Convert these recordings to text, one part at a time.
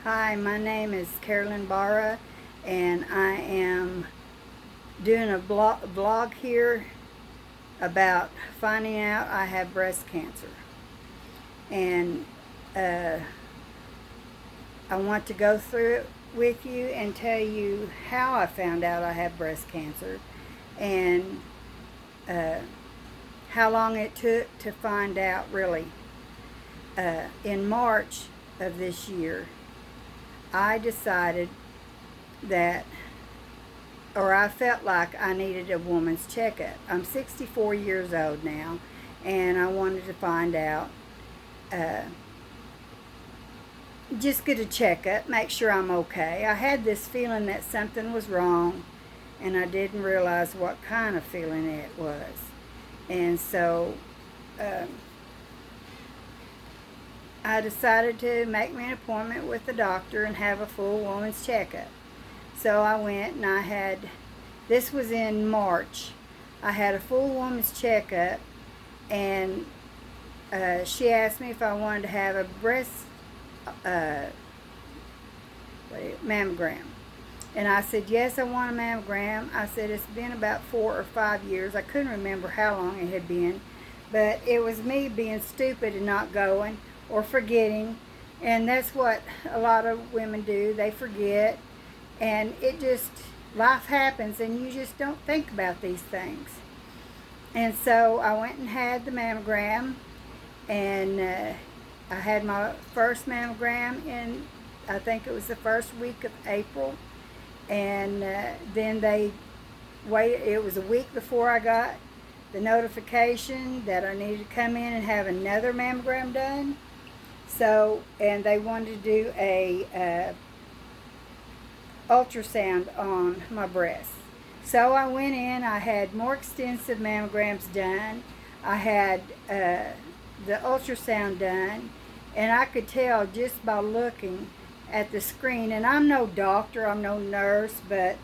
Hi, my name is Carolyn Barra, and I am doing a vlog here about finding out I have breast cancer. And I want to go through it with you and tell you how I found out I have breast cancer and how long it took to find out, really. In March of this year, I decided that, or I felt like I needed a woman's checkup. I'm 64 years old now, and I wanted to find out, just get a checkup, make sure I'm okay. I had this feeling that something was wrong, and I didn't realize what kind of feeling it was. And so, I decided to make me an appointment with the doctor and have a full woman's checkup. So I went and this was in March, I had a full woman's checkup, and she asked me if I wanted to have a breast mammogram. And I said, yes, I want a mammogram. I said, it's been about 4 or 5 years. I couldn't remember how long it had been, but it was me being stupid and not going, or forgetting, and that's what a lot of women do. They forget, and life happens, and you just don't think about these things. And so I went and had the mammogram, and I had my first mammogram in, I think it was the first week of April, and then they waited. It was a week before I got the notification that I needed to come in and have another mammogram done. So, and they wanted to do a ultrasound on my breast. So I went in, I had more extensive mammograms done. I had the ultrasound done, and I could tell just by looking at the screen, and I'm no doctor, I'm no nurse, but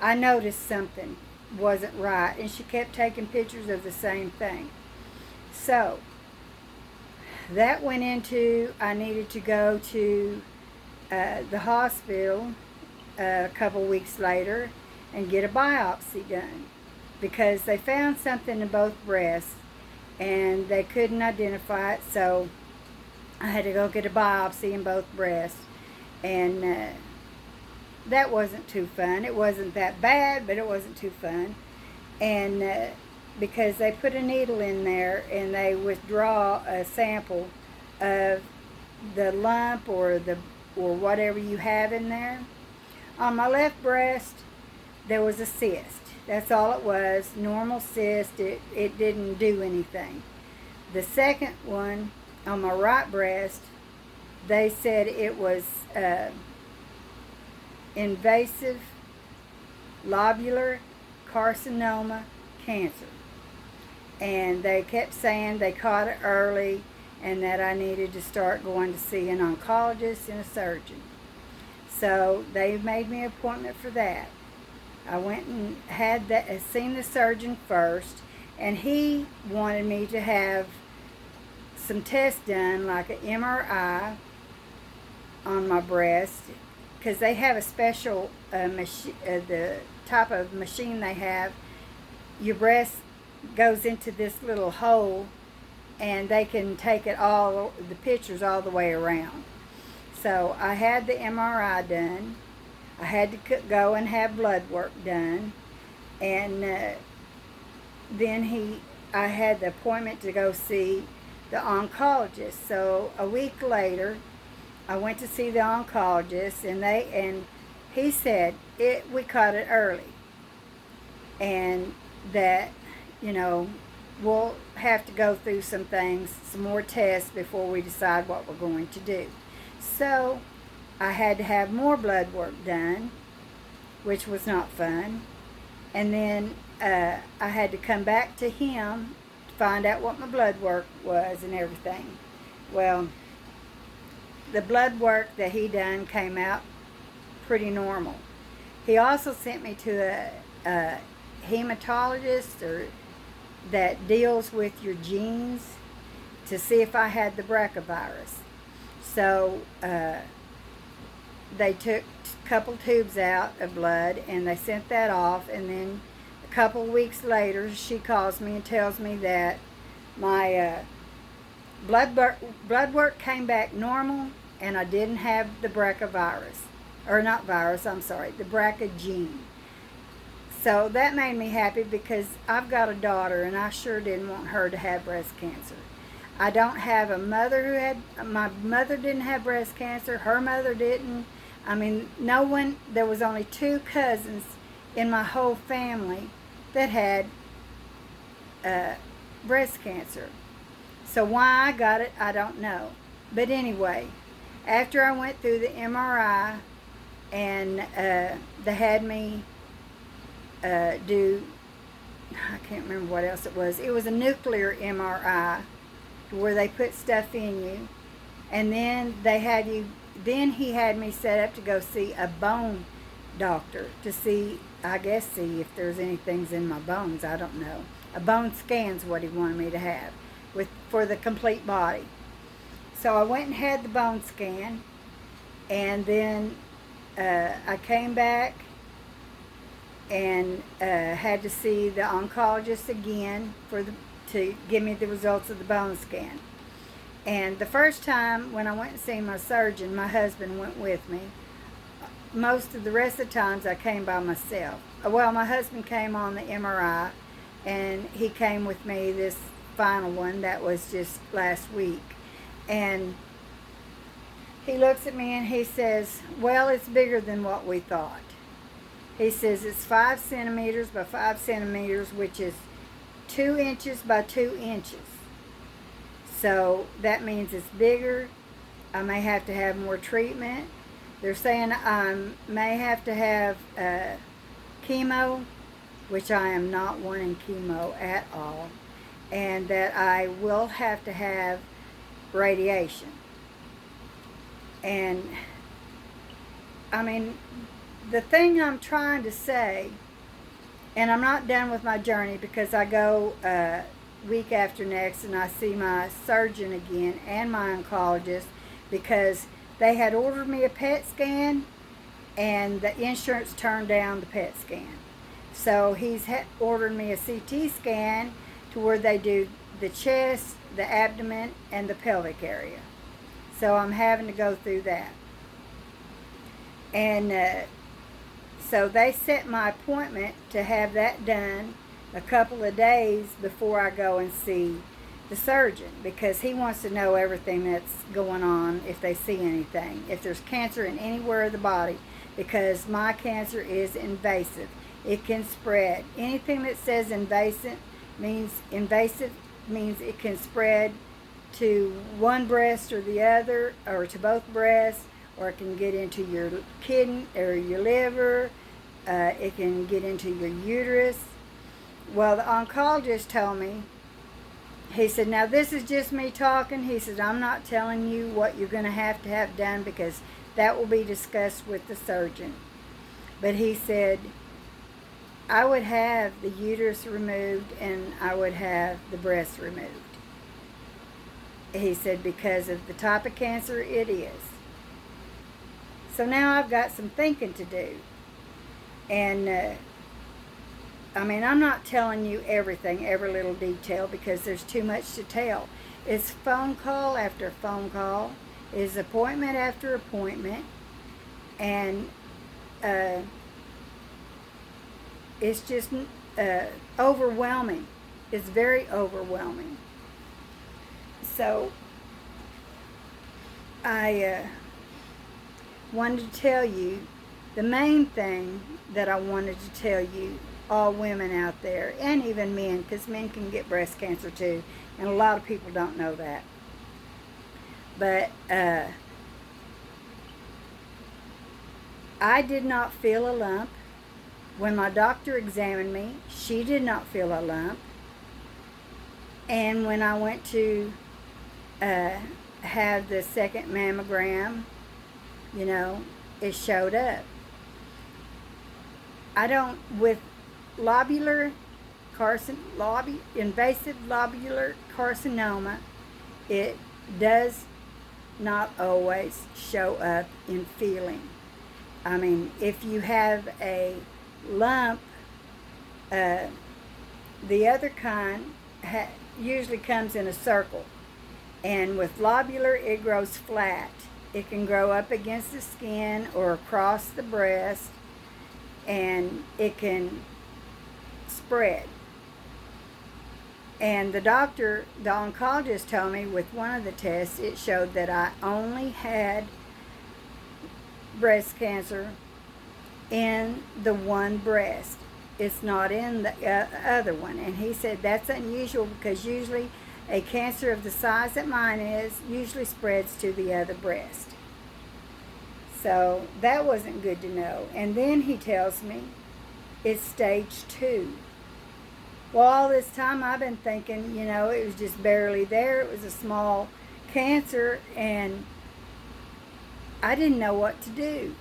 I noticed something wasn't right, and she kept taking pictures of the same thing. So that went into, I needed to go to the hospital a couple weeks later and get a biopsy done, because they found something in both breasts and they couldn't identify it. So I had to go get a biopsy in both breasts, and that wasn't too fun. It wasn't that bad, but it wasn't too fun. And because they put a needle in there and they withdraw a sample of the lump or whatever you have in there. On my left breast, there was a cyst. That's all it was, normal cyst. It didn't do anything. The second one on my right breast, they said it was invasive lobular carcinoma cancer. And they kept saying they caught it early and that I needed to start going to see an oncologist and a surgeon. So they made me an appointment for that. I went and seen the surgeon first, and he wanted me to have some tests done, like an MRI on my breast, because they have a special machine, the type of machine they have. Your breast goes into this little hole, and they can take the pictures all the way around. So I had the MRI done. I had to go and have blood work done, and then I had the appointment to go see the oncologist. So a week later, I went to see the oncologist, and he said we caught it early, and that, we'll have to go through some things, some more tests before we decide what we're going to do. So I had to have more blood work done, which was not fun. And then I had to come back to him to find out what my blood work was and everything. Well, the blood work that he done came out pretty normal. He also sent me to a hematologist that deals with your genes to see if I had the BRCA virus. So they took a couple tubes out of blood, and they sent that off. And then a couple weeks later, she calls me and tells me that my blood work came back normal, and I didn't have the BRCA virus. Or not virus, I'm sorry, the BRCA gene. So that made me happy because I've got a daughter, and I sure didn't want her to have breast cancer. I don't have a mother who had, my mother didn't have breast cancer, her mother didn't. I mean, no one, there was only 2 cousins in my whole family that had breast cancer. So why I got it, I don't know. But anyway, after I went through the MRI, and they had me do, I can't remember what else it was. It was a nuclear MRI where they put stuff in you. And then then he had me set up to go see a bone doctor to see, I guess, see if there's anything in my bones. I don't know. A bone scan's what he wanted me to have for the complete body. So I went and had the bone scan, and then I came back and had to see the oncologist again to give me the results of the bone scan. And the first time when I went to see my surgeon, my husband went with me. Most of the rest of the times I came by myself. Well, my husband came on the MRI, and he came with me this final one that was just last week. And he looks at me and he says, well, it's bigger than what we thought. He says it's 5 centimeters by 5 centimeters, which is 2 inches by 2 inches. So that means it's bigger. I may have to have more treatment. They're saying I may have to have chemo, which I am not wanting chemo at all, and that I will have to have radiation. And I mean, the thing I'm trying to say, and I'm not done with my journey because I go week after next and I see my surgeon again and my oncologist because they had ordered me a PET scan and the insurance turned down the PET scan. So he's ordered me a CT scan to where they do the chest, the abdomen, and the pelvic area. So I'm having to go through that. And so they set my appointment to have that done a couple of days before I go and see the surgeon, because he wants to know everything that's going on, if they see anything, if there's cancer in anywhere of the body, because my cancer is invasive. It can spread. Anything that says invasive means it can spread to one breast or the other, or to both breasts, or it can get into your kidney or your liver. It can get into your uterus. Well, the oncologist told me, he said, now this is just me talking. He said, I'm not telling you what you're going to have done because that will be discussed with the surgeon. But he said, I would have the uterus removed and I would have the breast removed. He said, because of the type of cancer it is. So now I've got some thinking to do. And I mean, I'm not telling you everything, every little detail, because there's too much to tell. It's phone call after phone call. It's appointment after appointment. And it's just overwhelming. It's very overwhelming. So I wanted to tell you the main thing that I wanted to tell you, all women out there, and even men, because men can get breast cancer too, and a lot of people don't know that. But I did not feel a lump. When my doctor examined me, she did not feel a lump. And when I went to have the second mammogram, you know, it showed up. I don't, with invasive lobular carcinoma, it does not always show up in feeling. I mean, if you have a lump, uh, the other kind usually comes in a circle. And with lobular, it grows flat. It can grow up against the skin or across the breast, and it can spread. And the oncologist told me with one of the tests, it showed that I only had breast cancer in the one breast. It's not in the other one. And he said that's unusual because usually a cancer of the size that mine is usually spreads to the other breast. So that wasn't good to know. And then he tells me it's stage 2. Well, all this time I've been thinking, it was just barely there. It was a small cancer, and I didn't know what to do.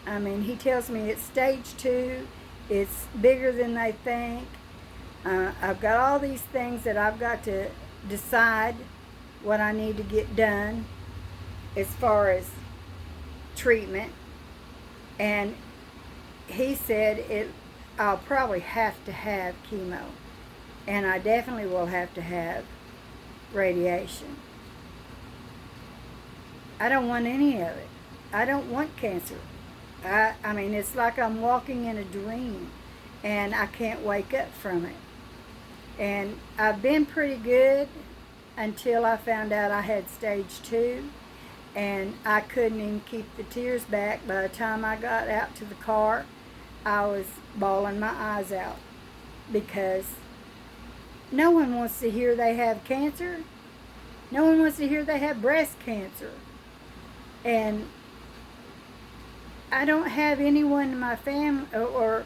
I mean, he tells me it's stage 2. It's bigger than they think. I've got all these things that I've got to decide what I need to get done as far as treatment. And he said I'll probably have to have chemo. And I definitely will have to have radiation. I don't want any of it. I don't want cancer. I mean, it's like I'm walking in a dream, and I can't wake up from it. And I've been pretty good until I found out I had stage 2, and I couldn't even keep the tears back. By the time I got out to the car, I was bawling my eyes out because no one wants to hear they have cancer. No one wants to hear they have breast cancer. And I don't have anyone in my family, or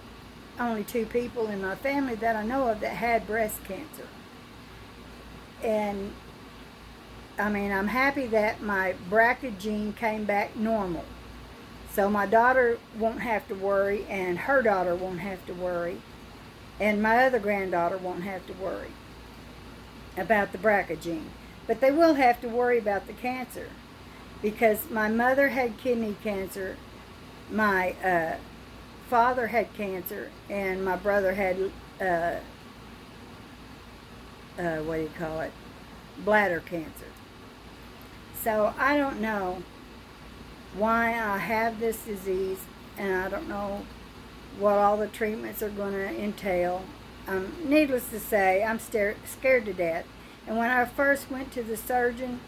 only 2 people in my family that I know of that had breast cancer. And I mean, I'm happy that my BRCA gene came back normal. So my daughter won't have to worry, and her daughter won't have to worry, and my other granddaughter won't have to worry about the BRCA gene. But they will have to worry about the cancer, because my mother had kidney cancer, my father had cancer, and my brother had bladder cancer. So I don't know why I have this disease, and I don't know what all the treatments are going to entail. Needless to say, I'm scared to death. And when I first went to the surgeon,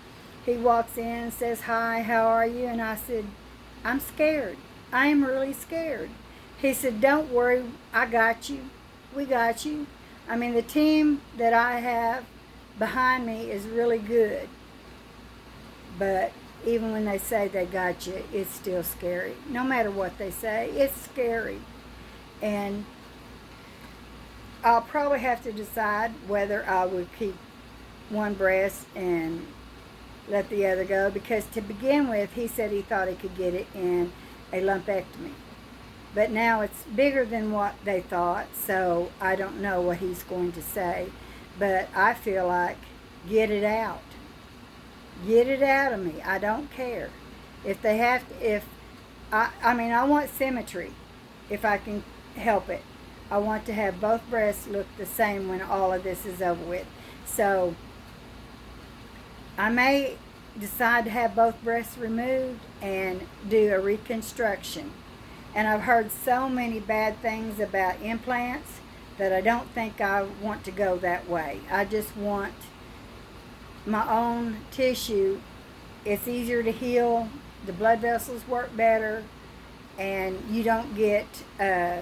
he walks in and says, "Hi, how are you?" And I said, "I'm scared. I am really scared." He said, "Don't worry, I got you. We got you." I mean, the team that I have behind me is really good. But even when they say they got you, it's still scary. No matter what they say, it's scary. And I'll probably have to decide whether I would keep one breast and let the other go, because to begin with, he said he thought he could get it in a lumpectomy. But now it's bigger than what they thought, so I don't know what he's going to say. But I feel like, get it out. Get it out of me. I don't care. If they have to, I want symmetry if I can help it. I want to have both breasts look the same when all of this is over with. So I may decide to have both breasts removed and do a reconstruction. And I've heard so many bad things about implants that I don't think I want to go that way. I just want my own tissue. It's easier to heal. The blood vessels work better, and you don't get, a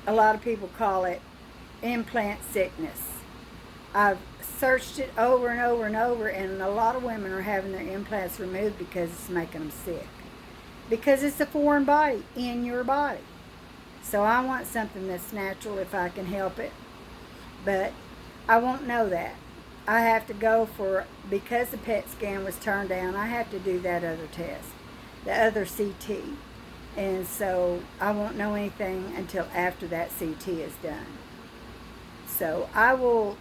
lot of people call it implant sickness. I've searched it over and over and over, and a lot of women are having their implants removed because it's making them sick. Because it's a foreign body in your body. So I want something that's natural if I can help it. But I won't know that. I have to go because the PET scan was turned down, I have to do that other test, the other CT. And so I won't know anything until after that CT is done. So I will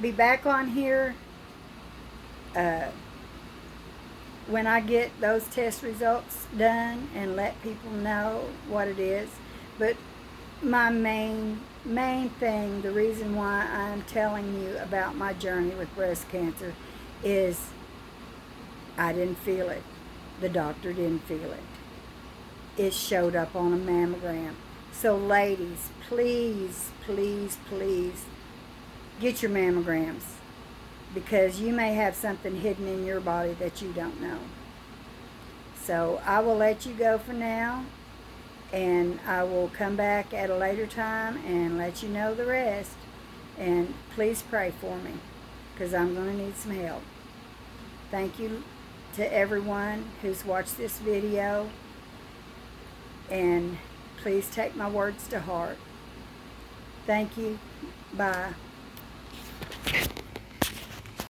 be back on here when I get those test results done and let people know what it is. But my main thing, the reason why I'm telling you about my journey with breast cancer is I didn't feel it. The doctor didn't feel it. It showed up on a mammogram. So ladies, please, please, please get your mammograms, because you may have something hidden in your body that you don't know. So I will let you go for now, and I will come back at a later time and let you know the rest. And please pray for me, because I'm going to need some help. Thank you to everyone who's watched this video, and please take my words to heart. Thank you. Bye.